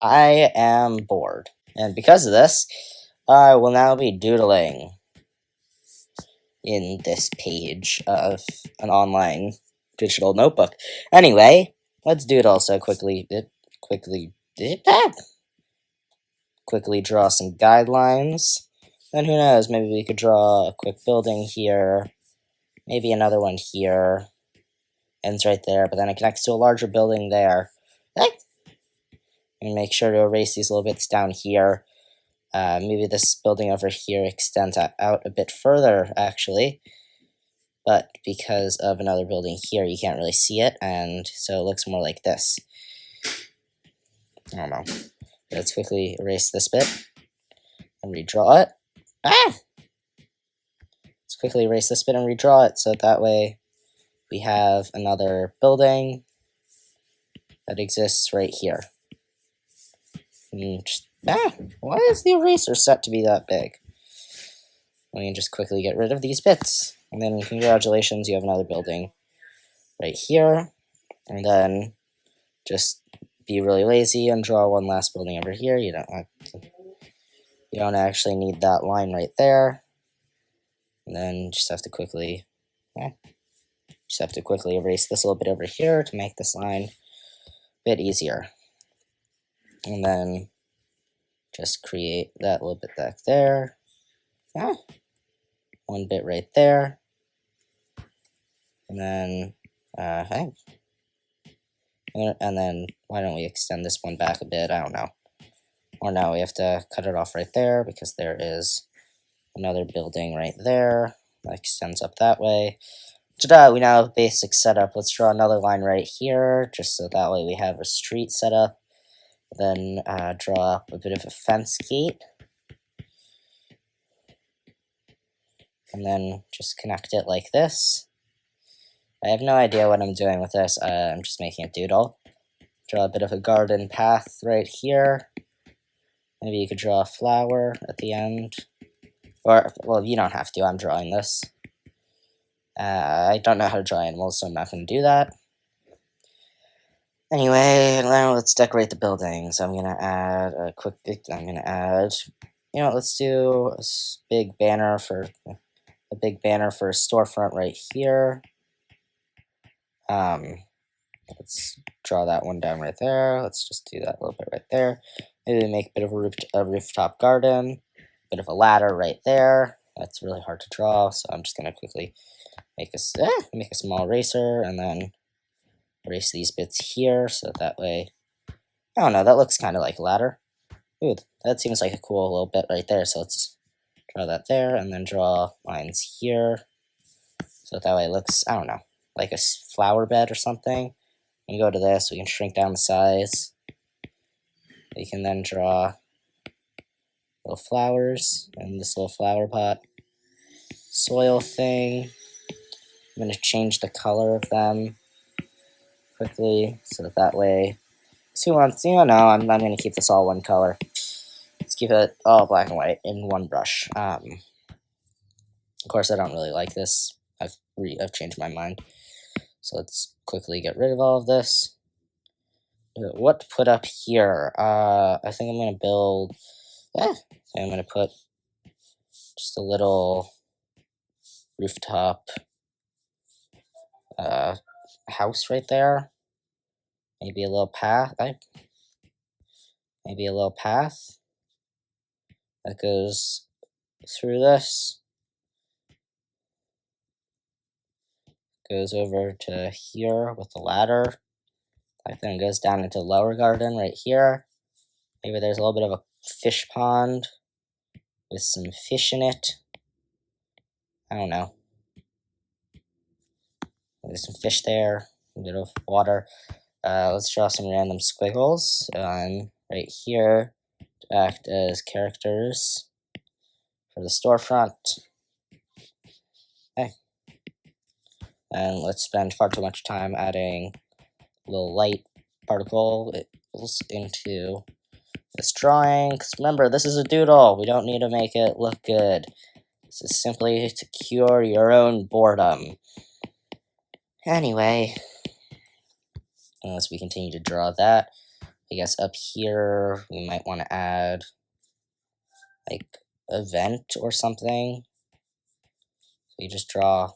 I am bored. And because of this, I will now be doodling in this page of an online digital notebook. Anyway, let's doodle. So quickly draw some guidelines. And who knows, maybe we could draw a quick building here, maybe another one here. Ends right there, but then it connects to a larger building there. And make sure to erase these little bits down here. Maybe this building over here extends out a bit further, actually. But because of another building here, you can't really see it, and so it looks more like this. I don't know. Let's quickly erase this bit and redraw it. Let's quickly erase this bit and redraw it, so that way we have another building that exists right here. Why is the eraser set to be that big? We can just quickly get rid of these bits. And then congratulations, you have another building right here. And then just be really lazy and draw one last building over here. You don't actually need that line right there. And then just have to quickly erase this little bit over here to make this line a bit easier. And then just create that little bit back there. One bit right there. And then, and then why don't we extend this one back a bit? I don't know. Or no, we have to cut it off right there because there is another building right there that extends up that way. Ta-da, we now have basic setup. Let's draw another line right here, just so that way we have a street set up. Then draw up a bit of a fence gate. And then just connect it like this. I have no idea what I'm doing with this. I'm just making a doodle. Draw a bit of a garden path right here. Maybe you could draw a flower at the end. Or, well, you don't have to. I'm drawing this. I don't know how to draw animals, so I'm not going to do that. Anyway, now let's decorate the building. So I'm going to add a quick... let's do a big banner for a storefront right here. Let's draw that one down right there. Let's just do that a little bit right there. Maybe make a bit of a rooftop garden, a bit of a ladder right there. That's really hard to draw, so I'm just gonna quickly make a small eraser and then erase these bits here, so that way, I don't know, that looks kind of like a ladder. Ooh, that seems like a cool little bit right there, so let's draw that there, and then draw lines here, so that way it looks, I don't know, like a flower bed or something. We can go to this, we can shrink down the size. We can then draw little flowers in this little flower pot. Soil thing. I'm going to change the color of them quickly, so that way, I'm going to keep this all one color. Let's keep it all black and white in one brush. Of course, I don't really like this. I've changed my mind. So let's quickly get rid of all of this. What to put up here? I think I'm going to build... I'm going to put just a little rooftop house right there. Maybe a little path. Maybe a little path that goes through this. Goes over to here with the ladder. That then goes down into the lower garden right here. Maybe there's a little bit of a fish pond with some fish in it. I don't know. There's some fish there, a bit of water. Let's draw some random squiggles right here to act as characters for the storefront. Okay. And let's spend far too much time adding little light particles into this drawing. Because remember, this is a doodle. We don't need to make it look good. This is simply to cure your own boredom. Anyway, as we continue to draw that, I guess up here we might want to add like a vent or something. So you just draw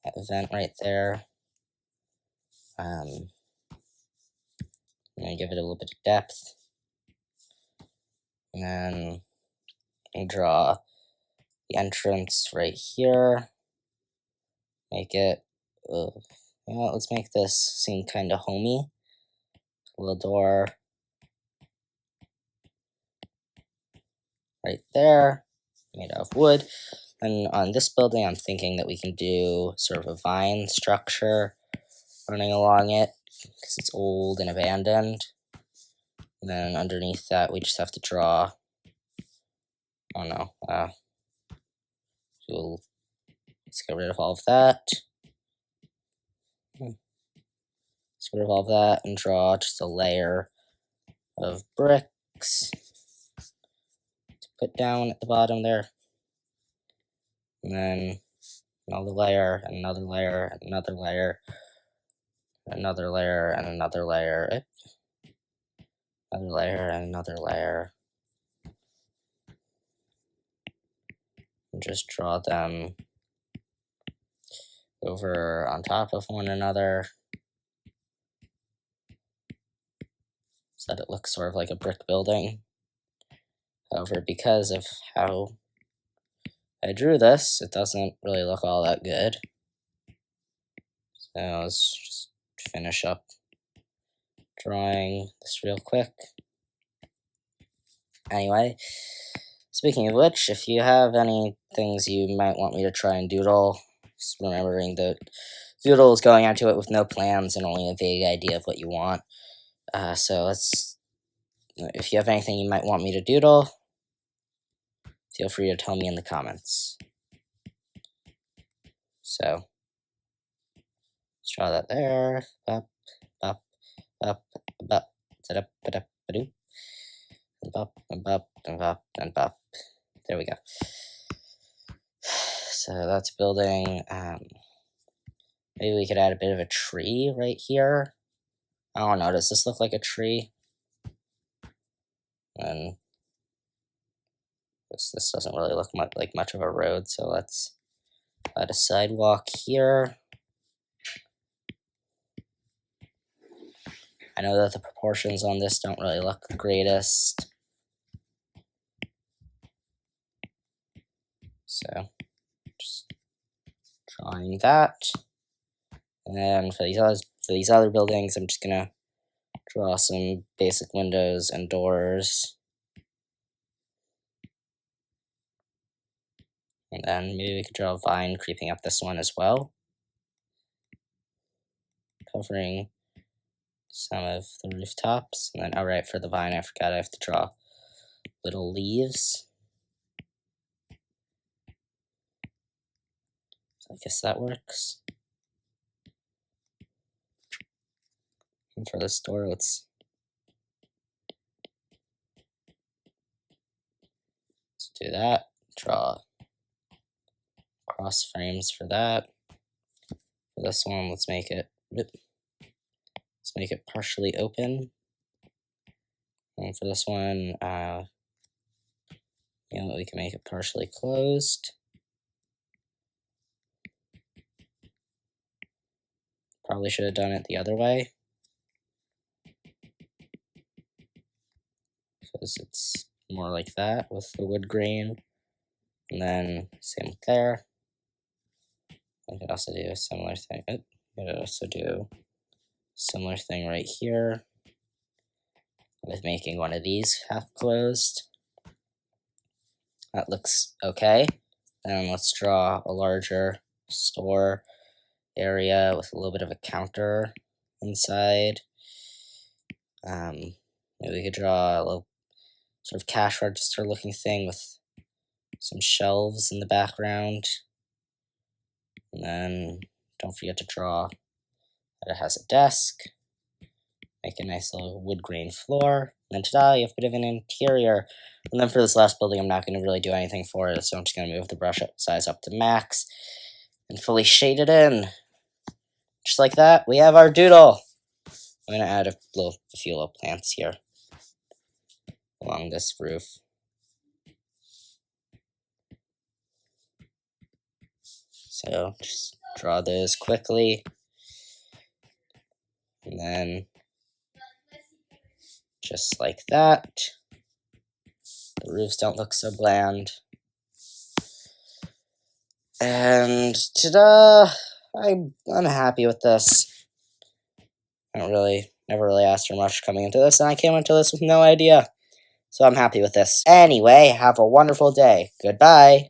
that vent right there. I'm gonna give it a little bit of depth, and then draw the entrance right here. Make it, let's make this seem kind of homey. A little door right there, made out of wood. And on this building, I'm thinking that we can do sort of a vine structure running along it, because it's old and abandoned. And then underneath that, we just have to draw, I don't know, let's get rid of all of that. Let's get rid of all of that and draw just a layer of bricks to put down at the bottom there. And then another layer, and another layer, and another layer, another layer, and another layer, another layer, and another layer. And just draw them over on top of one another so that it looks sort of like a brick building. However, because of how I drew this, it doesn't really look all that good. So let's just finish up drawing this real quick. Anyway, speaking of which, if you have any things you might want me to try and doodle, just remembering that doodle is going into it with no plans and only a vague idea of what you want. So if you have anything you might want me to doodle, feel free to tell me in the comments. So, let's draw that there. Up, up, up, up, up, up, and up. There we go. So that's building. Maybe we could add a bit of a tree right here. I don't know. Does this look like a tree? And this doesn't really look like much of a road. So let's add a sidewalk here. I know that the proportions on this don't really look the greatest. So, just drawing that. And then for these other buildings, I'm just gonna draw some basic windows and doors. And then maybe we could draw a vine creeping up this one as well, covering some of the rooftops. And then, alright, for the vine, I forgot I have to draw little leaves. So I guess that works. And for this door, let's do that. Draw cross frames for that. For this one, let's make it partially open. And for this one, we can make it partially closed. Probably should have done it the other way, because it's more like that with the wood grain. And then same there. I could also do a similar thing. I could also do a similar thing right here with making one of these half closed. That looks okay. And let's draw a larger store area with a little bit of a counter inside. Maybe we could draw a little sort of cash register looking thing with some shelves in the background. And then don't forget to draw that it has a desk. Make a nice little wood grain floor. And then ta-da, you have a bit of an interior. And then for this last building, I'm not going to really do anything for it, so I'm just going to move the brush size up to max and fully shade it in. Just like that, we have our doodle. I'm gonna add a few little plants here along this roof. So just draw those quickly, and then just like that. The roofs don't look so bland. And ta-da! I'm happy with this. Never really asked for much coming into this, and I came into this with no idea. So I'm happy with this. Anyway, have a wonderful day. Goodbye.